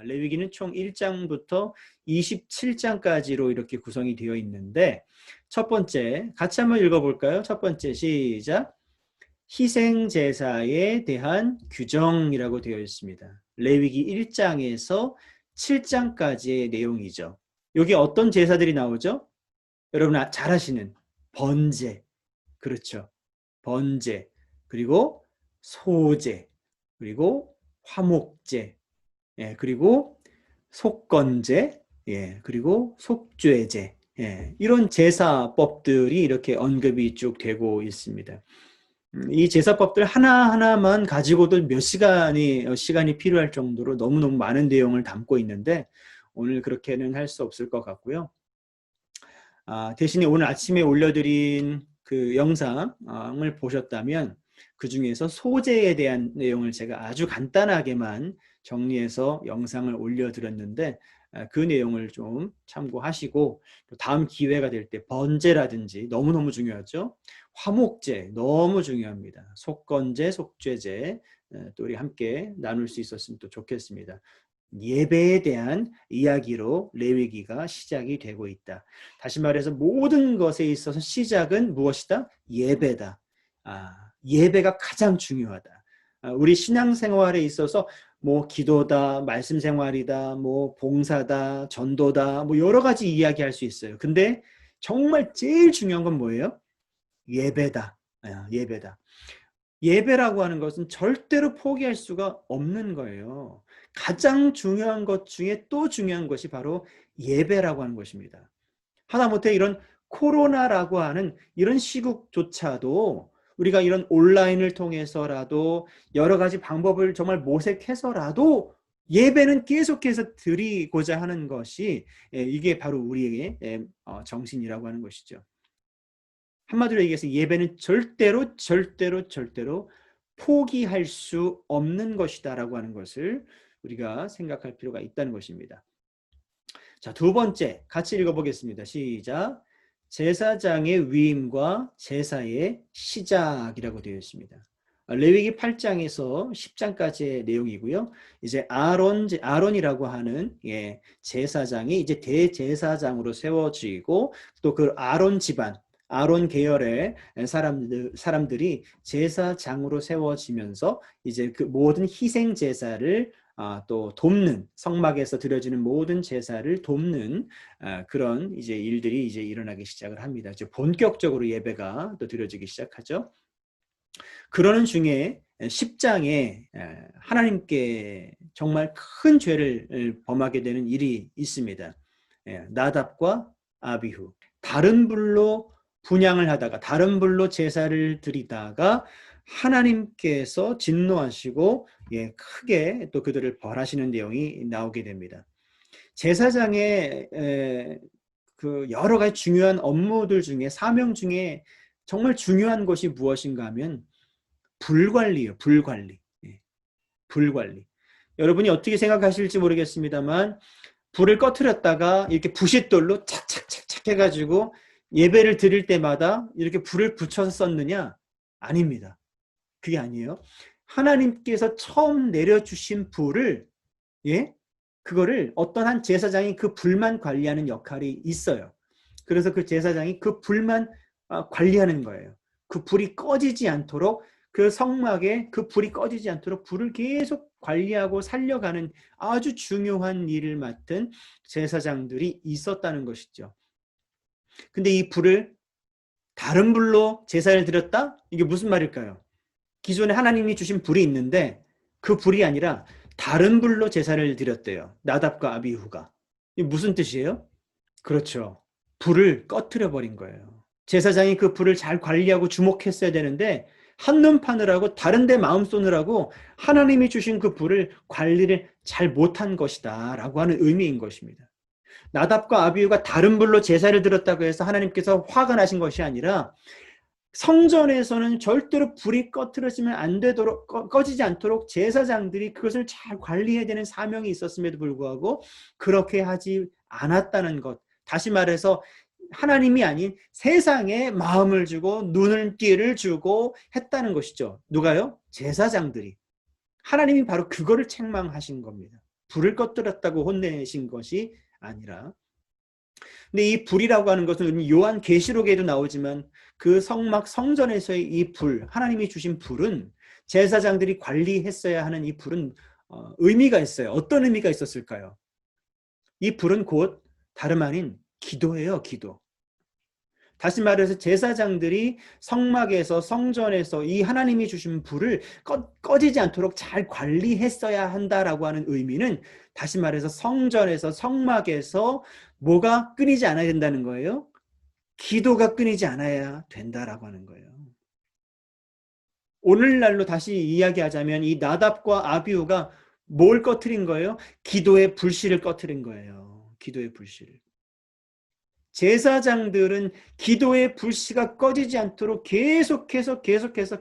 레위기는 총 1장부터 27장까지로 이렇게 구성이 되어 있는데 첫 번째 같이 한번 읽어볼까요? 첫 번째 시작. 희생제사에 대한 규정이라고 되어 있습니다. 레위기 1장에서 7장까지의 내용이죠. 여기 어떤 제사들이 나오죠? 여러분 잘 아시는 번제, 그렇죠. 번제, 그리고 소제, 그리고 화목제, 예, 그리고 속건제, 예, 그리고 속죄제, 예, 이런 제사법들이 이렇게 언급이 쭉 되고 있습니다. 이 제사법들 하나하나만 가지고도 몇 시간이 필요할 정도로 너무너무 많은 내용을 담고 있는데 오늘 그렇게는 할 수 없을 것 같고요. 대신에 오늘 아침에 올려드린 그 영상을 보셨다면 그 중에서 소재에 대한 내용을 제가 아주 간단하게만 정리해서 영상을 올려드렸는데 그 내용을 좀 참고하시고 다음 기회가 될 때 번제라든지 너무너무 중요하죠. 화목제 너무 중요합니다. 속건제, 속죄제 또 우리 함께 나눌 수 있었으면 또 좋겠습니다. 예배에 대한 이야기로 레위기가 시작이 되고 있다. 다시 말해서 모든 것에 있어서 시작은 무엇이다? 예배다. 예배가 가장 중요하다. 우리 신앙생활에 있어서 뭐 기도다, 말씀 생활이다, 뭐 봉사다, 전도다, 뭐 여러 가지 이야기할 수 있어요. 근데 정말 제일 중요한 건 뭐예요? 예배다. 예배다. 예배라고 하는 것은 절대로 포기할 수가 없는 거예요. 가장 중요한 것 중에 또 중요한 것이 바로 예배라고 하는 것입니다. 하다못해 이런 코로나라고 하는 이런 시국조차도 우리가 이런 온라인을 통해서라도 여러 가지 방법을 정말 모색해서라도 예배는 계속해서 드리고자 하는 것이 이게 바로 우리의 정신이라고 하는 것이죠. 한마디로 얘기해서 예배는 절대로 포기할 수 없는 것이다라고 하는 것을 우리가 생각할 필요가 있다는 것입니다. 자, 두 번째 같이 읽어보겠습니다. 시작. 제사장의 위임과 제사의 시작이라고 되어 있습니다. 레위기 8장에서 10장까지의 내용이고요. 이제 아론이라고 하는 제사장이 이제 대제사장으로 세워지고 또 그 아론 집안 아론 계열의 사람들이 제사장으로 세워지면서 이제 그 모든 희생 제사를 또 돕는 성막에서 드려지는 모든 제사를 돕는 그런 이제 일들이 이제 일어나기 시작을 합니다. 이제 본격적으로 예배가 또 드려지기 시작하죠. 그러는 중에 10장에 하나님께 정말 큰 죄를 범하게 되는 일이 있습니다. 나답과 아비후. 다른 불로 분향을 하다가 다른 불로 제사를 드리다가 하나님께서 진노하시고 크게 또 그들을 벌하시는 내용이 나오게 됩니다. 제사장의 그 여러 가지 중요한 업무들 중에 사명 중에 정말 중요한 것이 무엇인가 하면 불관리예요. 불관리. 불관리. 여러분이 어떻게 생각하실지 모르겠습니다만 불을 꺼트렸다가 이렇게 부싯돌로 착착착착 해가지고 예배를 드릴 때마다 이렇게 불을 붙여서 썼느냐? 아닙니다. 그게 아니에요. 하나님께서 처음 내려주신 불을 그거를 어떤 한 제사장이 그 불만 관리하는 역할이 있어요. 그래서 그 제사장이 그 불만 관리하는 거예요. 그 불이 꺼지지 않도록 그 성막에 그 불이 꺼지지 않도록 불을 계속 관리하고 살려가는 아주 중요한 일을 맡은 제사장들이 있었다는 것이죠. 근데 이 불을 다른 불로 제사를 드렸다? 이게 무슨 말일까요? 기존에 하나님이 주신 불이 있는데 그 불이 아니라 다른 불로 제사를 드렸대요. 나답과 아비후가. 이게 무슨 뜻이에요? 그렇죠. 불을 꺼트려 버린 거예요. 제사장이 그 불을 잘 관리하고 주목했어야 되는데 한눈 파느라고 다른 데 마음 쏘느라고 하나님이 주신 그 불을 관리를 잘 못한 것이다 라고 하는 의미인 것입니다. 나답과 아비후가 다른 불로 제사를 드렸다고 해서 하나님께서 화가 나신 것이 아니라 성전에서는 절대로 불이 꺼트려지면 안 되도록 꺼지지 않도록 제사장들이 그것을 잘 관리해야 되는 사명이 있었음에도 불구하고 그렇게 하지 않았다는 것. 다시 말해서 하나님이 아닌 세상에 마음을 주고 눈을 띠를 주고 했다는 것이죠. 누가요? 제사장들이. 하나님이 바로 그거를 책망하신 겁니다. 불을 꺼뜨렸다고 혼내신 것이 아니라. 근데 이 불이라고 하는 것은 요한계시록에도 나오지만 그 성막 성전에서의 이 불, 하나님이 주신 불은 제사장들이 관리했어야 하는 이 불은 의미가 있어요. 어떤 의미가 있었을까요? 이 불은 곧 다름 아닌 기도예요, 기도. 다시 말해서 제사장들이 성막에서 성전에서 이 하나님이 주신 불을 꺼지지 않도록 잘 관리했어야 한다라고 하는 의미는 다시 말해서 성전에서 성막에서 뭐가 끊이지 않아야 된다는 거예요? 기도가 끊이지 않아야 된다라고 하는 거예요. 오늘날로 다시 이야기하자면 이 나답과 아비후가 뭘 꺼트린 거예요? 기도의 불씨를 꺼트린 거예요. 기도의 불씨를. 제사장들은 기도의 불씨가 꺼지지 않도록 계속해서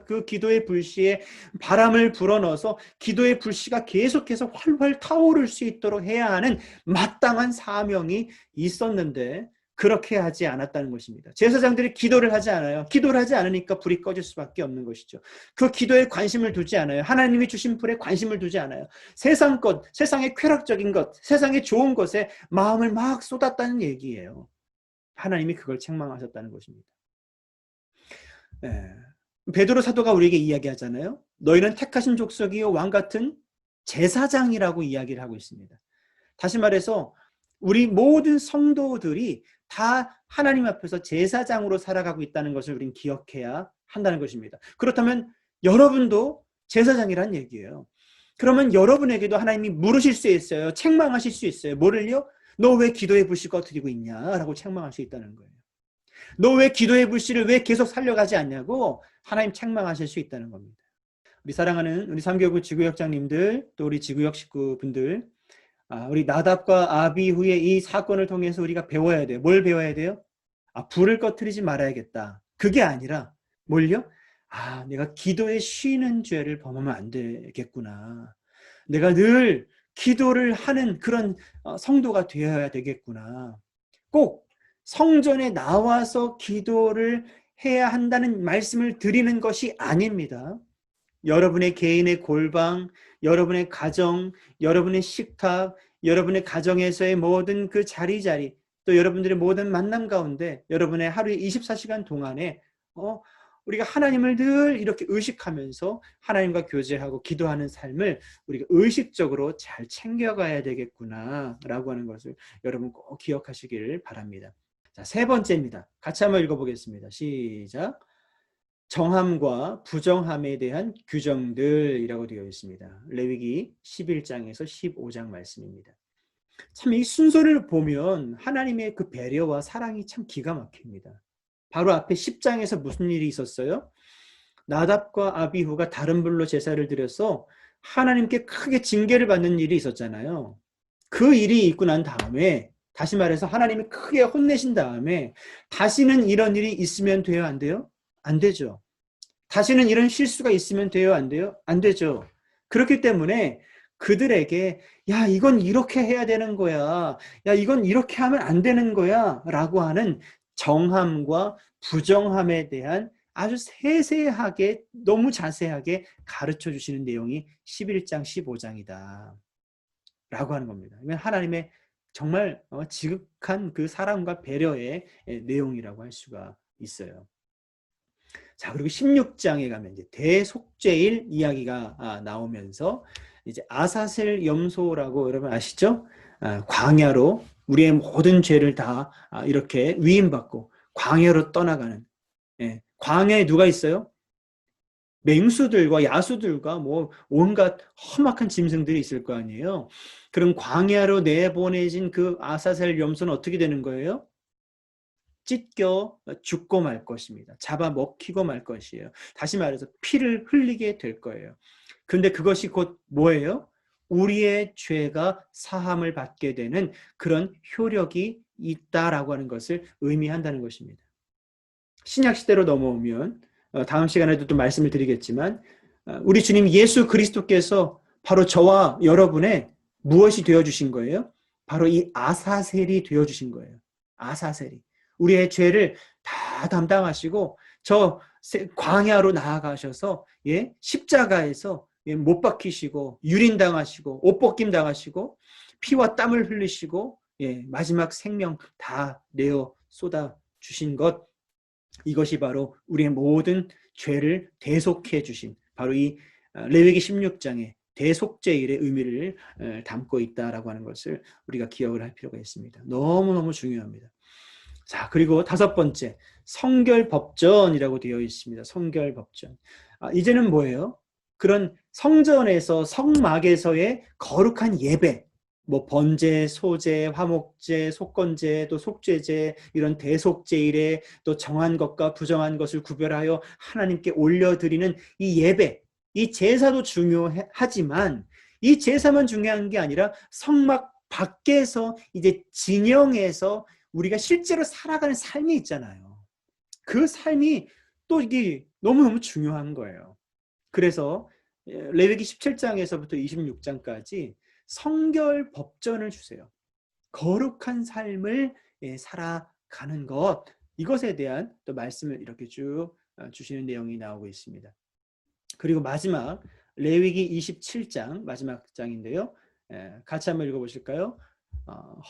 그 기도의 불씨에 바람을 불어넣어서 기도의 불씨가 계속해서 활활 타오를 수 있도록 해야 하는 마땅한 사명이 있었는데 그렇게 하지 않았다는 것입니다. 제사장들이 기도를 하지 않아요. 기도를 하지 않으니까 불이 꺼질 수밖에 없는 것이죠. 그 기도에 관심을 두지 않아요. 하나님이 주신 불에 관심을 두지 않아요. 세상 것, 세상의 쾌락적인 것, 세상의 좋은 것에 마음을 막 쏟았다는 얘기예요. 하나님이 그걸 책망하셨다는 것입니다. 베드로 사도가 우리에게 이야기하잖아요. 너희는 택하신 족속이요 왕 같은 제사장이라고 이야기를 하고 있습니다. 다시 말해서 우리 모든 성도들이 다 하나님 앞에서 제사장으로 살아가고 있다는 것을 우리는 기억해야 한다는 것입니다. 그렇다면 여러분도 제사장이란 얘기예요. 그러면 여러분에게도 하나님이 물으실 수 있어요. 책망하실 수 있어요. 뭐를요? 너 왜 기도의 불씨 꺼뜨리고 있냐? 라고 책망할 수 있다는 거예요. 너 왜 기도의 불씨를 왜 계속 살려가지 않냐고 하나님 책망하실 수 있다는 겁니다. 우리 사랑하는 우리 삼교구 지구역장님들, 또 우리 지구역 식구분들, 우리 나답과 아비후의 이 사건을 통해서 우리가 배워야 돼요. 뭘 배워야 돼요? 불을 꺼뜨리지 말아야겠다. 그게 아니라 뭘요? 내가 기도에 쉬는 죄를 범하면 안 되겠구나. 내가 늘 기도를 하는 그런 성도가 되어야 되겠구나. 꼭 성전에 나와서 기도를 해야 한다는 말씀을 드리는 것이 아닙니다. 여러분의 개인의 골방, 여러분의 가정, 여러분의 식탁, 여러분의 가정에서의 모든 그 자리자리, 또 여러분들의 모든 만남 가운데 여러분의 하루의 24시간 동안에 우리가 하나님을 늘 이렇게 의식하면서 하나님과 교제하고 기도하는 삶을 우리가 의식적으로 잘 챙겨가야 되겠구나라고 하는 것을 여러분 꼭 기억하시길 바랍니다. 자, 세 번째입니다. 같이 한번 읽어보겠습니다. 시작. 정함과 부정함에 대한 규정들이라고 되어 있습니다. 레위기 11장에서 15장 말씀입니다. 참 이 순서를 보면 하나님의 그 배려와 사랑이 참 기가 막힙니다. 바로 앞에 10장에서 무슨 일이 있었어요? 나답과 아비후가 다른 불로 제사를 드려서 하나님께 크게 징계를 받는 일이 있었잖아요. 그 일이 있고 난 다음에 다시 말해서 하나님이 크게 혼내신 다음에 다시는 이런 일이 있으면 돼요? 안 돼요? 안 되죠. 다시는 이런 실수가 있으면 돼요? 안 돼요? 안 되죠. 그렇기 때문에 그들에게 야 이건 이렇게 해야 되는 거야. 야 이건 이렇게 하면 안 되는 거야 라고 하는 정함과 부정함에 대한 아주 세세하게 너무 자세하게 가르쳐 주시는 내용이 11장 15장이다 라고 하는 겁니다. 하나님의 정말 지극한 그 사랑과 배려의 내용이라고 할 수가 있어요. 자, 그리고 16장에 가면 이제 대속죄일 이야기가 나오면서 이제 아사셀 염소라고 여러분 아시죠? 광야로 우리의 모든 죄를 다 이렇게 위임받고 광야로 떠나가는, 광야에 누가 있어요? 맹수들과 야수들과 뭐 온갖 험악한 짐승들이 있을 거 아니에요. 그럼 광야로 내보내진 그 아사셀 염소는 어떻게 되는 거예요? 찢겨 죽고 말 것입니다. 잡아먹히고 말 것이에요. 다시 말해서 피를 흘리게 될 거예요. 그런데 그것이 곧 뭐예요? 우리의 죄가 사함을 받게 되는 그런 효력이 있다라고 하는 것을 의미한다는 것입니다. 신약시대로 넘어오면 다음 시간에도 또 말씀을 드리겠지만 우리 주님 예수 그리스도께서 바로 저와 여러분의 무엇이 되어주신 거예요? 바로 이 아사셀이 되어주신 거예요. 아사셀이. 우리의 죄를 다 담당하시고 저 광야로 나아가셔서 십자가에서 못 박히시고 유린당하시고 옷벗김 당하시고 피와 땀을 흘리시고 마지막 생명 다 내어 쏟아 주신 것, 이것이 바로 우리의 모든 죄를 대속해 주신 바로 이 레위기 16장의 대속죄일의 의미를 담고 있다라고 하는 것을 우리가 기억을 할 필요가 있습니다. 너무너무 중요합니다. 자, 그리고 다섯 번째, 성결법전이라고 되어 있습니다. 성결법전. 이제는 뭐예요? 그런 성전에서, 성막에서의 거룩한 예배, 뭐 번제, 소제, 화목제, 속건제, 또 속죄제, 이런 대속제일에 또 정한 것과 부정한 것을 구별하여 하나님께 올려드리는 이 예배, 이 제사도 중요하지만 이 제사만 중요한 게 아니라 성막 밖에서 이제 진영에서 우리가 실제로 살아가는 삶이 있잖아요. 그 삶이 또 이게 너무너무 중요한 거예요. 그래서 레위기 17장에서부터 26장까지 성결 법전을 주세요. 거룩한 삶을 살아가는 것, 이것에 대한 또 말씀을 이렇게 쭉 주시는 내용이 나오고 있습니다. 그리고 마지막 레위기 27장 마지막 장인데요. 같이 한번 읽어보실까요?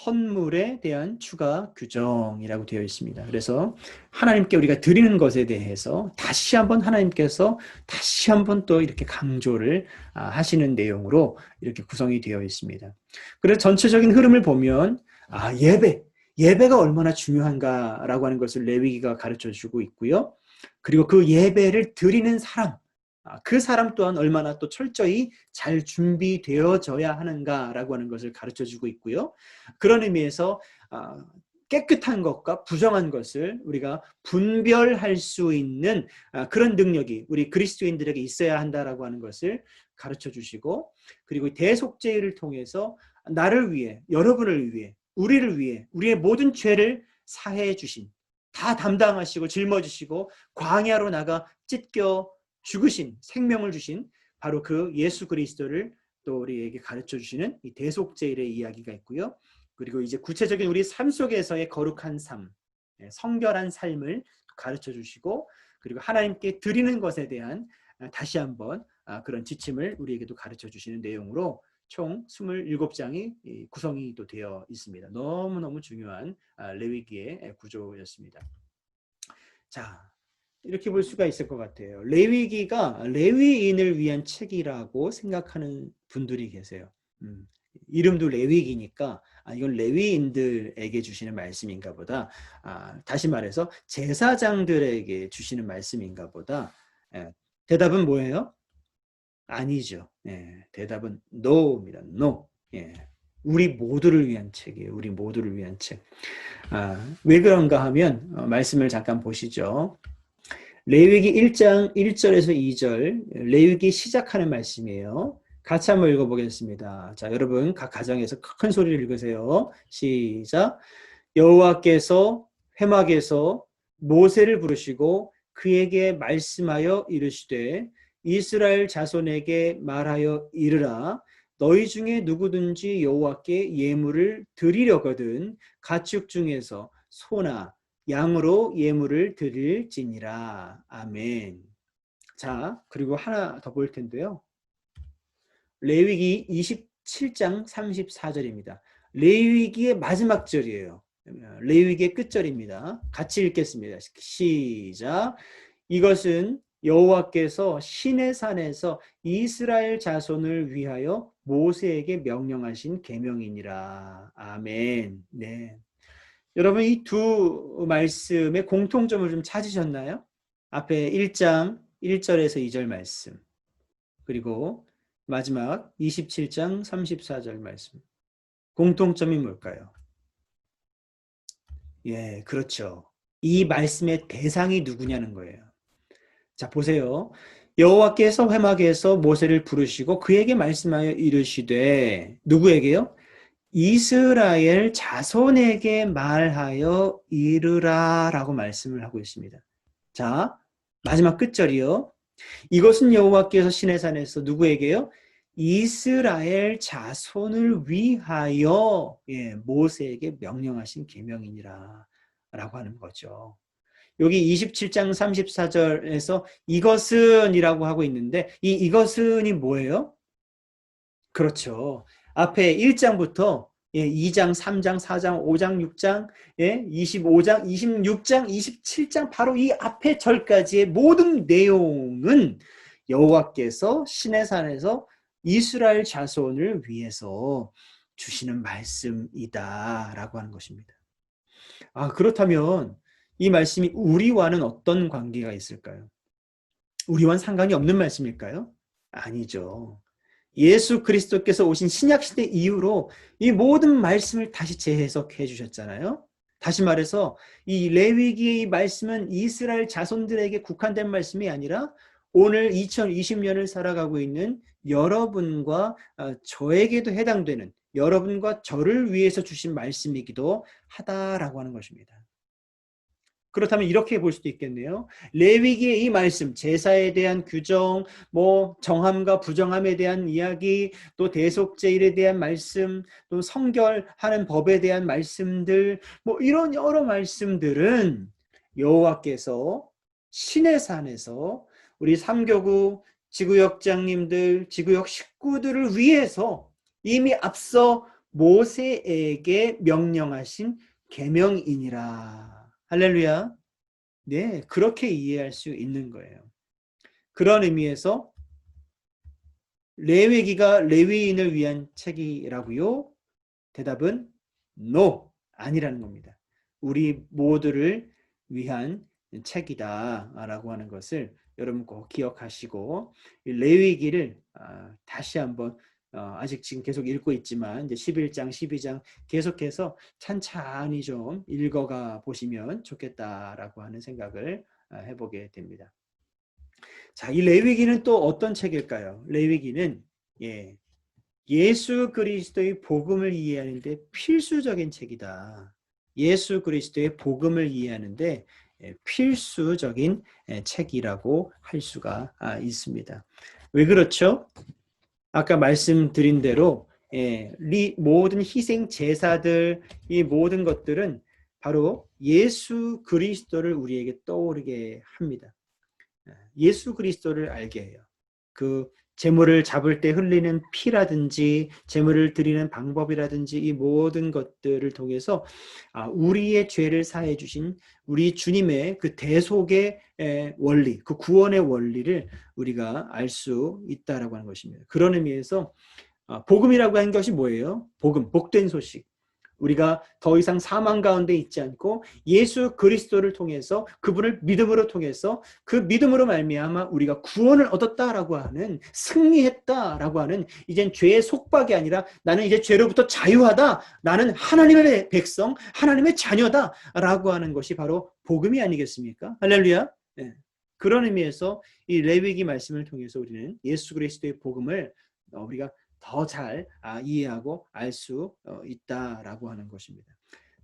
헌물에 대한 추가 규정이라고 되어 있습니다. 그래서 하나님께 우리가 드리는 것에 대해서 다시 한번 하나님께서 다시 한번 또 이렇게 강조를 하시는 내용으로 이렇게 구성이 되어 있습니다. 그래서 전체적인 흐름을 보면 예배가 얼마나 중요한가라고 하는 것을 레위기가 가르쳐 주고 있고요. 그리고 그 예배를 드리는 사람, 그 사람 또한 얼마나 또 철저히 잘 준비되어져야 하는가라고 하는 것을 가르쳐주고 있고요. 그런 의미에서 깨끗한 것과 부정한 것을 우리가 분별할 수 있는 그런 능력이 우리 그리스도인들에게 있어야 한다라고 하는 것을 가르쳐주시고, 그리고 대속죄를 통해서 나를 위해, 여러분을 위해, 우리를 위해 우리의 모든 죄를 사해 주신, 다 담당하시고 짊어지시고 광야로 나가 찢겨 죽으신, 생명을 주신 바로 그 예수 그리스도를 또 우리에게 가르쳐 주시는 이 대속죄일의 이야기가 있고요. 그리고 이제 구체적인 우리 삶 속에서의 거룩한 삶, 성결한 삶을 가르쳐 주시고, 그리고 하나님께 드리는 것에 대한 다시 한번 그런 지침을 우리에게도 가르쳐 주시는 내용으로 총 27장이 구성이 또 되어 있습니다. 너무너무 중요한 레위기의 구조였습니다. 자, 이렇게 볼 수가 있을 것 같아요. 레위기가 레위인을 위한 책이라고 생각하는 분들이 계세요. 이름도 레위기니까 이건 레위인들에게 주시는 말씀인가 보다. 다시 말해서 제사장들에게 주시는 말씀인가 보다. 대답은 뭐예요? 아니죠. 대답은 no입니다. no. 우리 모두를 위한 책이에요. 우리 모두를 위한 책. 왜 그런가 하면 말씀을 잠깐 보시죠. 레위기 1장 1절에서 2절, 레위기 시작하는 말씀이에요. 같이 한번 읽어보겠습니다. 자, 여러분 각 가정에서 큰 소리를 읽으세요. 시작. 여호와께서 회막에서 모세를 부르시고 그에게 말씀하여 이르시되 이스라엘 자손에게 말하여 이르라. 너희 중에 누구든지 여호와께 예물을 드리려거든 가축 중에서 소나 양으로 예물을 드릴지니라. 아멘. 자, 그리고 하나 더 볼 텐데요. 레위기 27장 34절입니다. 레위기의 마지막 절이에요. 레위기의 끝절입니다. 같이 읽겠습니다. 시작. 이것은 여호와께서 시내산에서 이스라엘 자손을 위하여 모세에게 명령하신 계명이니라. 아멘. 네. 여러분 이 두 말씀의 공통점을 좀 찾으셨나요? 앞에 1장 1절에서 2절 말씀, 그리고 마지막 27장 34절 말씀. 공통점이 뭘까요? 그렇죠. 이 말씀의 대상이 누구냐는 거예요. 자, 보세요. 여호와께서 회막에서 모세를 부르시고 그에게 말씀하여 이르시되, 누구에게요? 이스라엘 자손에게 말하여 이르라 라고 말씀을 하고 있습니다. 자, 마지막 끝절이요. 이것은 여호와께서 시내산에서 누구에게요? 이스라엘 자손을 위하여 모세에게 명령하신 계명이니라 라고 하는 거죠. 여기 27장 34절에서 이것은이라고 하고 있는데 이것은이 뭐예요? 그렇죠. 앞에 1장부터 2장, 3장, 4장, 5장, 6장, 25장, 26장, 27장 바로 이 앞에 절까지의 모든 내용은 여호와께서 시내산에서 이스라엘 자손을 위해서 주시는 말씀이다라고 하는 것입니다. 그렇다면 이 말씀이 우리와는 어떤 관계가 있을까요? 우리와는 상관이 없는 말씀일까요? 아니죠. 예수 그리스도께서 오신 신약시대 이후로 이 모든 말씀을 다시 재해석해 주셨잖아요. 다시 말해서 이 레위기의 말씀은 이스라엘 자손들에게 국한된 말씀이 아니라 오늘 2020년을 살아가고 있는 여러분과 저에게도 해당되는 여러분과 저를 위해서 주신 말씀이기도 하다라고 하는 것입니다. 그렇다면 이렇게 볼 수도 있겠네요. 레위기의 이 말씀, 제사에 대한 규정, 정함과 부정함에 대한 이야기, 또 대속제일에 대한 말씀, 또 성결하는 법에 대한 말씀들, 이런 여러 말씀들은 여호와께서 시내산에서 우리 삼교구 지구역장님들, 지구역 식구들을 위해서 이미 앞서 모세에게 명령하신 계명이니라. 할렐루야. 네, 그렇게 이해할 수 있는 거예요. 그런 의미에서 레위기가 레위인을 위한 책이라고요? 대답은 no, 아니라는 겁니다. 우리 모두를 위한 책이다라고 하는 것을 여러분 꼭 기억하시고 레위기를 다시 한번 아직 지금 계속 읽고 있지만 이제 11장, 12장 계속해서 찬찬히 좀 읽어가 보시면 좋겠다라고 하는 생각을 해보게 됩니다. 자, 이 레위기는 또 어떤 책일까요? 레위기는 예수 그리스도의 복음을 이해하는데 필수적인 책이다. 예수 그리스도의 복음을 이해하는데 필수적인 책이라고 할 수가 있습니다. 왜 그렇죠? 아까 말씀드린 대로 모든 희생 제사들, 이 모든 것들은 바로 예수 그리스도를 우리에게 떠오르게 합니다. 예수 그리스도를 알게 해요. 그 제물을 잡을 때 흘리는 피라든지 제물을 드리는 방법이라든지 이 모든 것들을 통해서 우리의 죄를 사해 주신 우리 주님의 그 대속의 원리, 그 구원의 원리를 우리가 알 수 있다라고 하는 것입니다. 그런 의미에서 복음이라고 하는 것이 뭐예요? 복음, 복된 소식. 우리가 더 이상 사망 가운데 있지 않고 예수 그리스도를 통해서 그분을 믿음으로 통해서 그 믿음으로 말미암아 우리가 구원을 얻었다라고 하는 승리했다라고 하는 이젠 죄의 속박이 아니라 나는 이제 죄로부터 자유하다. 나는 하나님의 백성, 하나님의 자녀다라고 하는 것이 바로 복음이 아니겠습니까? 할렐루야. 네. 그런 의미에서 이 레위기 말씀을 통해서 우리는 예수 그리스도의 복음을 우리가 더 잘 이해하고 알 수 있다라고 하는 것입니다.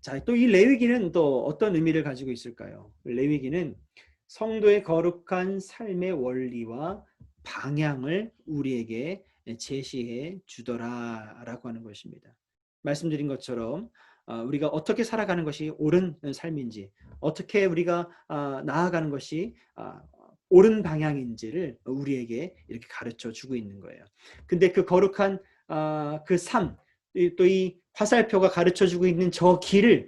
자, 또 이 레위기는 또 어떤 의미를 가지고 있을까요? 레위기는 성도의 거룩한 삶의 원리와 방향을 우리에게 제시해 주더라라고 하는 것입니다. 말씀드린 것처럼 우리가 어떻게 살아가는 것이 옳은 삶인지, 어떻게 우리가 나아가는 것이 옳은 방향인지를 우리에게 이렇게 가르쳐 주고 있는 거예요. 근데 그 거룩한 그 삶, 또 이 화살표가 가르쳐 주고 있는 저 길을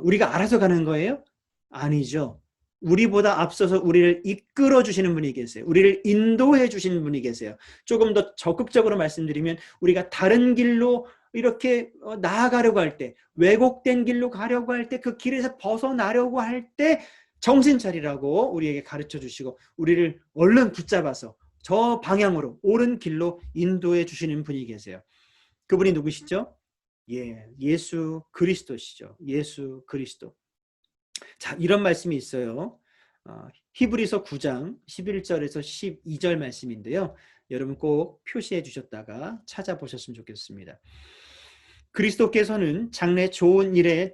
우리가 알아서 가는 거예요? 아니죠. 우리보다 앞서서 우리를 이끌어 주시는 분이 계세요. 우리를 인도해 주시는 분이 계세요. 조금 더 적극적으로 말씀드리면 우리가 다른 길로 이렇게 나아가려고 할 때, 왜곡된 길로 가려고 할 때, 그 길에서 벗어나려고 할 때 정신 차리라고 우리에게 가르쳐 주시고 우리를 얼른 붙잡아서 저 방향으로 옳은 길로 인도해 주시는 분이 계세요. 그분이 누구시죠? 예수 그리스도시죠. 예수 그리스도. 자, 이런 말씀이 있어요. 히브리서 9장 11절에서 12절 말씀인데요. 여러분 꼭 표시해 주셨다가 찾아보셨으면 좋겠습니다. 그리스도께서는 장래 좋은 일의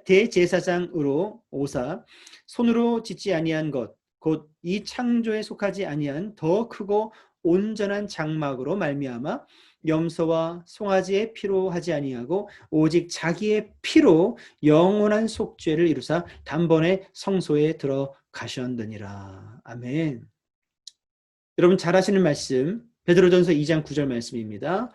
대제사장으로 오사 손으로 짓지 아니한 것 곧 이 창조에 속하지 아니한 더 크고 온전한 장막으로 말미암아 염소와 송아지의 피로 하지 아니하고 오직 자기의 피로 영원한 속죄를 이루사 단번에 성소에 들어가셨느니라. 아멘. 여러분 잘 아시는 말씀 베드로전서 2장 9절 말씀입니다.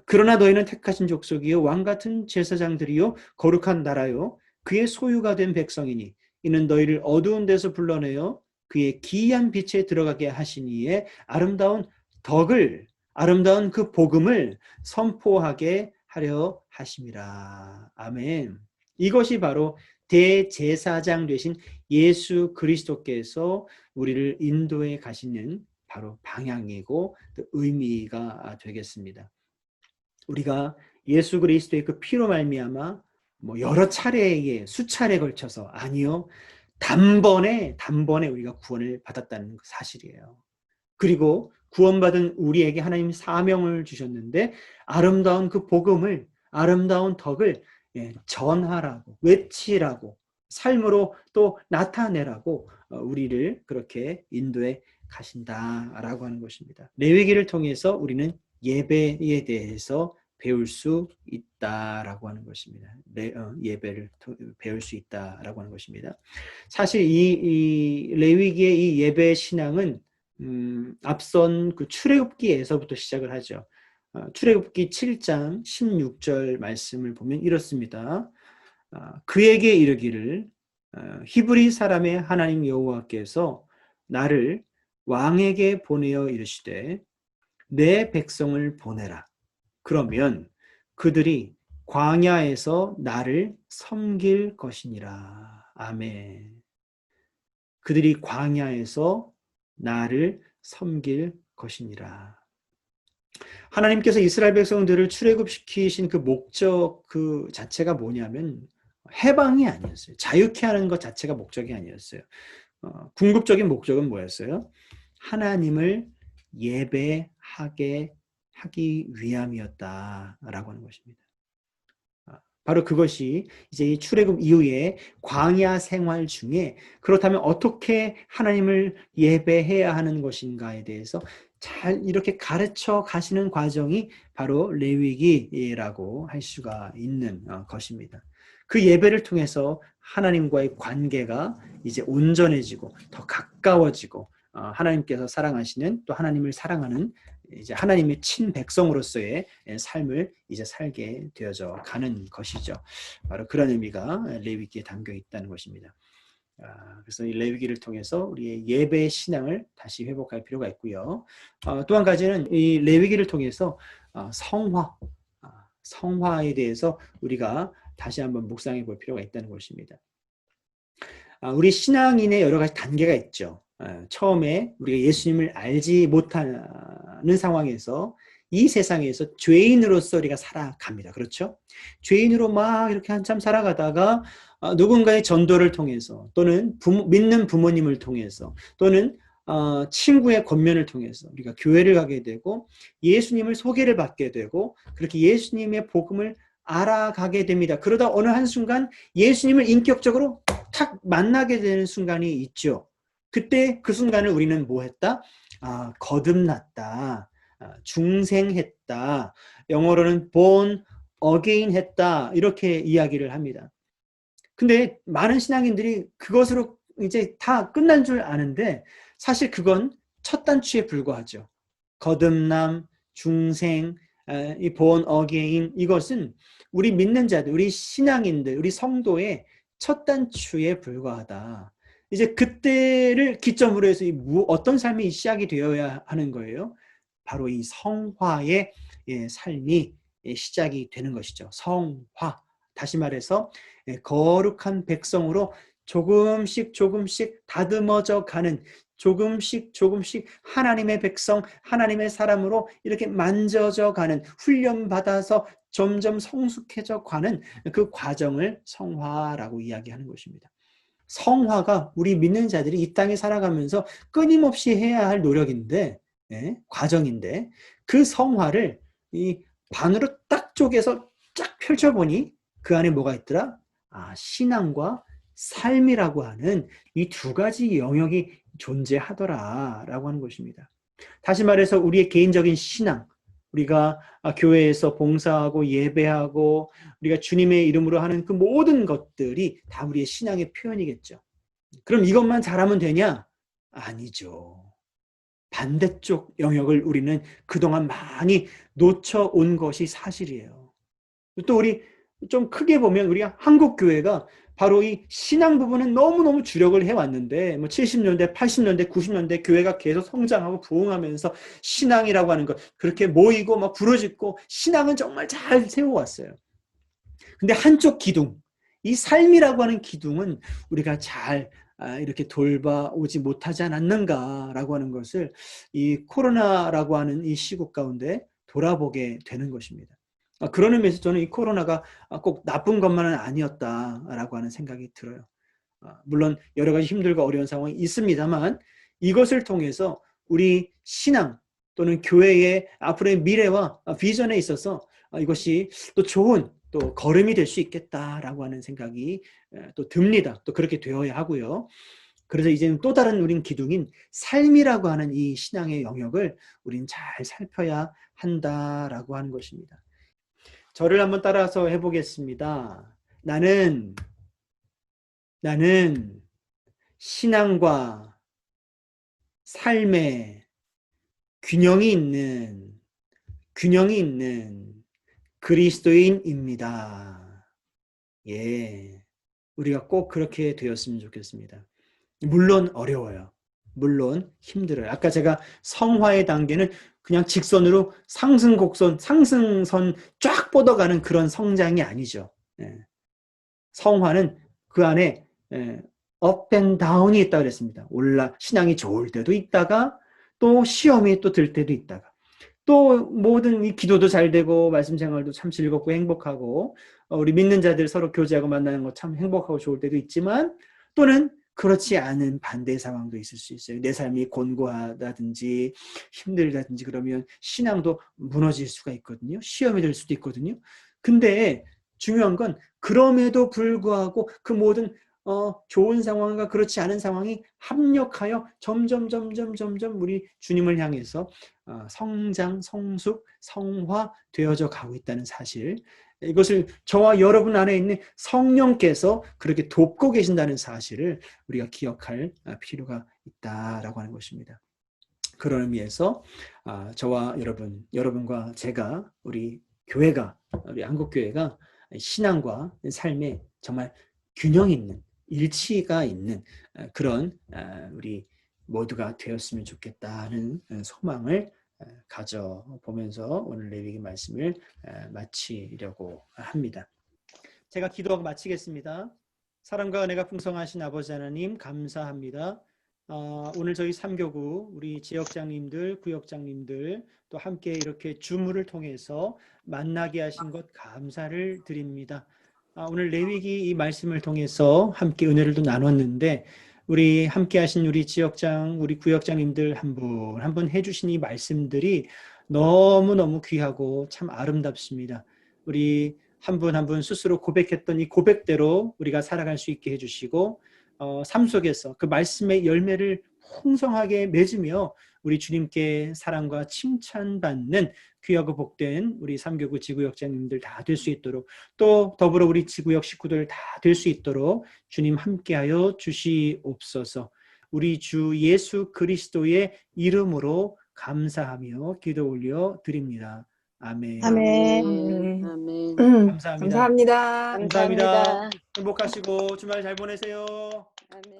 그러나 너희는 택하신 족속이요 왕같은 제사장들이요 거룩한 나라요 그의 소유가 된 백성이니 이는 너희를 어두운 데서 불러내어 그의 기이한 빛에 들어가게 하시니에 아름다운 그 복음을 선포하게 하려 하심이라. 아멘. 이것이 바로 대제사장 되신 예수 그리스도께서 우리를 인도해 가시는 바로 방향이고 또 의미가 되겠습니다. 우리가 예수 그리스도의 그 피로 말미암아 여러 차례에 수차례 걸쳐서 아니요 단번에 우리가 구원을 받았다는 사실이에요. 그리고 구원받은 우리에게 하나님 사명을 주셨는데 아름다운 그 복음을 아름다운 덕을 전하라고 외치라고 삶으로 또 나타내라고 우리를 그렇게 인도해 가신다라고 하는 것입니다. 레위기를 통해서 우리는 예배에 대해서 배울 수 있다라고 하는 것입니다. 예배를 배울 수 있다라고 하는 것입니다. 사실 이 레위기의 이 예배 신앙은 앞선 그 출애굽기에서부터 시작을 하죠. 출애굽기 7장 16절 말씀을 보면 이렇습니다. 그에게 이르기를 히브리 사람의 하나님 여호와께서 나를 왕에게 보내어 이르시되 내 백성을 보내라. 그러면 그들이 광야에서 나를 섬길 것이니라. 아멘. 그들이 광야에서 나를 섬길 것이니라. 하나님께서 이스라엘 백성들을 출애굽시키신 그 목적 그 자체가 뭐냐면 해방이 아니었어요. 자유케 하는 것 자체가 목적이 아니었어요. 궁극적인 목적은 뭐였어요? 하나님을 예배하게 하기 위함이었다라고 하는 것입니다. 바로 그것이 이제 이 출애굽 이후에 광야 생활 중에 그렇다면 어떻게 하나님을 예배해야 하는 것인가에 대해서 잘 이렇게 가르쳐 가시는 과정이 바로 레위기라고 할 수가 있는 것입니다. 그 예배를 통해서 하나님과의 관계가 이제 온전해지고 더 가까워지고 하나님께서 사랑하시는 또 하나님을 사랑하는 이제 하나님의 친백성으로서의 삶을 이제 살게 되어져 가는 것이죠. 바로 그런 의미가 레위기에 담겨 있다는 것입니다. 그래서 이 레위기를 통해서 우리의 예배 신앙을 다시 회복할 필요가 있고요. 또 한 가지는 이 레위기를 통해서 성화에 대해서 우리가 다시 한번 묵상해 볼 필요가 있다는 것입니다. 우리 신앙인의 여러 가지 단계가 있죠. 처음에 우리가 예수님을 알지 못하는 상황에서 이 세상에서 죄인으로서 우리가 살아갑니다. 그렇죠? 죄인으로 막 이렇게 한참 살아가다가 누군가의 전도를 통해서 또는 믿는 부모님을 통해서 또는 친구의 권면을 통해서 우리가 교회를 가게 되고 예수님을 소개를 받게 되고 그렇게 예수님의 복음을 알아가게 됩니다. 그러다 어느 한순간 예수님을 인격적으로 탁 만나게 되는 순간이 있죠. 그때 그 순간을 우리는 뭐 했다? 거듭났다. 중생했다. 영어로는 born again 했다. 이렇게 이야기를 합니다. 근데 많은 신앙인들이 그것으로 이제 다 끝난 줄 아는데 사실 그건 첫 단추에 불과하죠. 거듭남, 중생, 이 born again 이것은 우리 믿는 자들, 우리 신앙인들, 우리 성도의 첫 단추에 불과하다. 이제 그때를 기점으로 해서 어떤 삶이 시작이 되어야 하는 거예요? 바로 이 성화의 삶이 시작이 되는 것이죠. 성화. 다시 말해서 거룩한 백성으로 조금씩 다듬어져 가는 조금씩 하나님의 백성, 하나님의 사람으로 이렇게 만져져 가는 훈련받아서 점점 성숙해져 가는 그 과정을 성화라고 이야기하는 것입니다. 성화가 우리 믿는 자들이 이 땅에 살아가면서 끊임없이 해야 할 노력인데 과정인데 그 성화를 이 반으로 딱 쪼개서 쫙 펼쳐보니 그 안에 뭐가 있더라? 신앙과 삶이라고 하는 이 두 가지 영역이 존재하더라라고 하는 것입니다. 다시 말해서 우리의 개인적인 신앙, 우리가 교회에서 봉사하고 예배하고 우리가 주님의 이름으로 하는 그 모든 것들이 다 우리의 신앙의 표현이겠죠. 그럼 이것만 잘하면 되냐? 아니죠. 반대쪽 영역을 우리는 그동안 많이 놓쳐온 것이 사실이에요. 또 우리 좀 크게 보면 우리가 한국 교회가 바로 이 신앙 부분은 너무너무 주력을 해왔는데 뭐 70년대, 80년대, 90년대 교회가 계속 성장하고 부흥하면서 신앙이라고 하는 것 그렇게 모이고 막 부르짖고 신앙은 정말 잘 세워왔어요. 근데 한쪽 기둥, 이 삶이라고 하는 기둥은 우리가 잘 이렇게 돌봐오지 못하지 않았는가라고 하는 것을 이 코로나라고 하는 이 시국 가운데 돌아보게 되는 것입니다. 그런 의미에서 저는 이 코로나가 꼭 나쁜 것만은 아니었다라고 하는 생각이 들어요. 물론 여러 가지 힘들고 어려운 상황이 있습니다만 이것을 통해서 우리 신앙 또는 교회의 앞으로의 미래와 비전에 있어서 이것이 또 좋은 또 걸음이 될 수 있겠다라고 하는 생각이 또 듭니다. 또 그렇게 되어야 하고요. 그래서 이제는 또 다른 우린 기둥인 삶이라고 하는 이 신앙의 영역을 우린 잘 살펴야 한다라고 하는 것입니다. 저를 한번 따라서 해보겠습니다. 나는 신앙과 삶의 균형이 있는 그리스도인입니다. 예. 우리가 꼭 그렇게 되었으면 좋겠습니다. 물론 어려워요. 물론 힘들어요. 아까 제가 성화의 단계는 그냥 직선으로 상승곡선, 상승선 쫙 뻗어가는 그런 성장이 아니죠. 예. 성화는 그 안에 업 앤 다운이 있다고 그랬습니다. 신앙이 좋을 때도 있다가 또 시험이 또 들 때도 있다가 또 모든 이 기도도 잘 되고 말씀 생활도 참 즐겁고 행복하고 우리 믿는 자들 서로 교제하고 만나는 거 참 행복하고 좋을 때도 있지만 또는 그렇지 않은 반대 상황도 있을 수 있어요. 내 삶이 곤고하다든지 힘들다든지 그러면 신앙도 무너질 수가 있거든요. 시험이 될 수도 있거든요. 근데 중요한 건 그럼에도 불구하고 그 모든 좋은 상황과 그렇지 않은 상황이 합력하여 점점 우리 주님을 향해서 성장, 성숙, 성화 되어져 가고 있다는 사실, 이것을 저와 여러분 안에 있는 성령께서 그렇게 돕고 계신다는 사실을 우리가 기억할 필요가 있다라고 하는 것입니다. 그런 의미에서 저와 여러분과 제가 우리 교회가 우리 한국교회가 신앙과 삶에 정말 균형 있는 일치가 있는 그런 우리 모두가 되었으면 좋겠다는 소망을 가져보면서 오늘 레위기 말씀을 마치려고 합니다. 제가 기도하고 마치겠습니다. 사랑과 은혜가 풍성하신 아버지 하나님 감사합니다. 오늘 저희 3교구 우리 지역장님들, 구역장님들 또 함께 이렇게 줌을 통해서 만나게 하신 것 감사를 드립니다. 오늘 레위기 이 말씀을 통해서 함께 은혜를 또 나눴는데 우리 함께 하신 우리 지역장, 우리 구역장님들 한 분 한 분 해주신 이 말씀들이 너무너무 귀하고 참 아름답습니다. 우리 한 분 한 분 스스로 고백했던 이 고백대로 우리가 살아갈 수 있게 해주시고 삶 속에서 그 말씀의 열매를 풍성하게 맺으며 우리 주님께 사랑과 칭찬받는 귀하고 복된 우리 3교구 지구역장님들 다 될 수 있도록 또 더불어 우리 지구역 식구들 다 될 수 있도록 주님 함께하여 주시옵소서. 우리 주 예수 그리스도의 이름으로 감사하며 기도 올려 드립니다. 아멘. 아멘. 아멘. 감사합니다. 감사합니다. 감사합니다. 행복하시고 주말 잘 보내세요. 아멘.